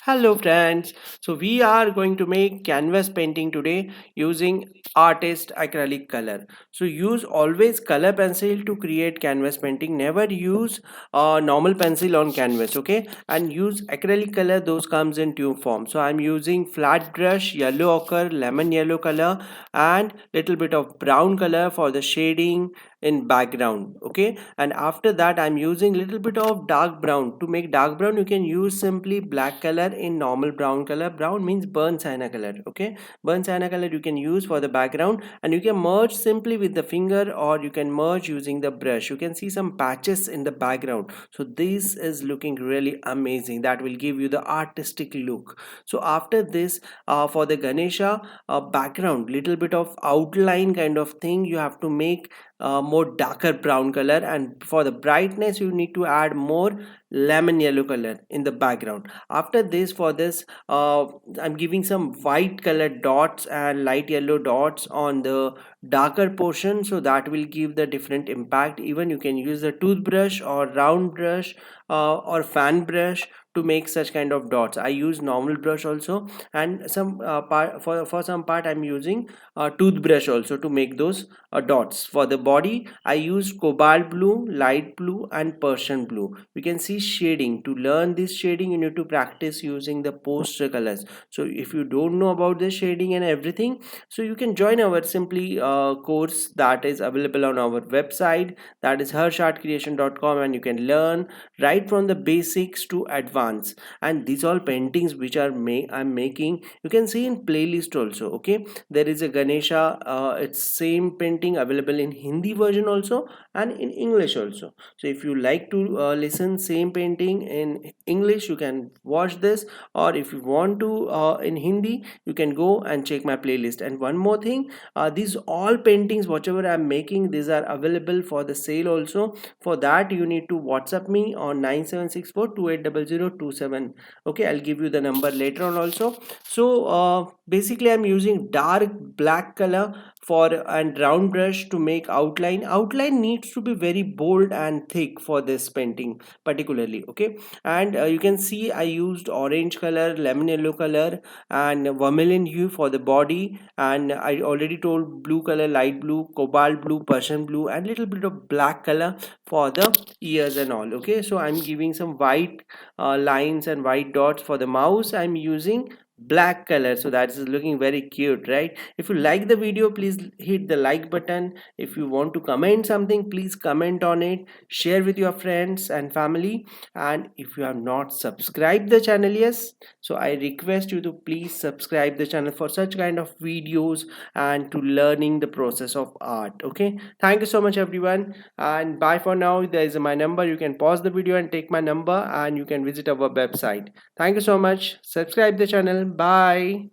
Hello friends, so we are going to make canvas painting today using artist acrylic color. So use always color pencil to create canvas painting. Never use normal pencil on canvas, okay? And use acrylic color, those comes in tube form. So I'm using flat brush, yellow ochre, lemon yellow color and little bit of brown color for the shading in background, okay? And after that I'm using little bit of dark brown. To make dark brown you can use simply black color in normal brown color. Brown means burnt sienna color, okay? Burnt sienna color you can use for the background, and you can merge simply with the finger or you can merge using the brush. You can see some patches in the background, so this is looking really amazing. That will give you the artistic look. So after this, for the Ganesha background, little bit of outline kind of thing you have to make more darker brown color, and for the brightness you need to add more lemon yellow color in the background. After this, for this I'm giving some white color dots and light yellow dots on the darker portion, so that will give the different impact. Even you can use a toothbrush or round brush or fan brush to make such kind of dots. I use normal brush also, and some part for some part I'm using a toothbrush also to make those dots. For the body I use cobalt blue, light blue and Persian blue. We can see shading. To learn this shading you need to practice using the poster colors. So if you don't know about the shading and everything, so you can join our simply course that is available on our website, that is harshartcreation.com, and you can learn right from the basics to advance. And these all paintings which I'm making, you can see in playlist also, okay? There is a Ganesha, it's same painting available in Hindi version also and in English also. So if you like to listen same painting in English, you can watch this, or if you want to in Hindi, you can go and check my playlist. And one more thing, these all paintings whatever I'm making, these are available for the sale also. For that you need to WhatsApp me on 9764280027. Okay, I'll give you the number later on also. So basically I'm using dark black color for and round brush to make outline needs to be very bold and thick for this painting particularly, okay? And you can see I used orange color, lemon yellow color and vermilion hue for the body, and I already told blue color, light blue, cobalt blue, Persian blue and little bit of black color for the ears and all, okay? So I'm giving some white lines and white dots. For the mouse I'm using black color, so that is looking very cute, right? If you like the video, please hit the like button. If you want to comment something, please comment on it, share with your friends and family. And if you have not subscribed the channel, yes, so I request you to please subscribe the channel for such kind of videos and to learning the process of art, okay? Thank you so much everyone, and bye for now. There is my number, you can pause the video and take my number, and you can visit our website. Thank you so much. Subscribe the channel. Bye.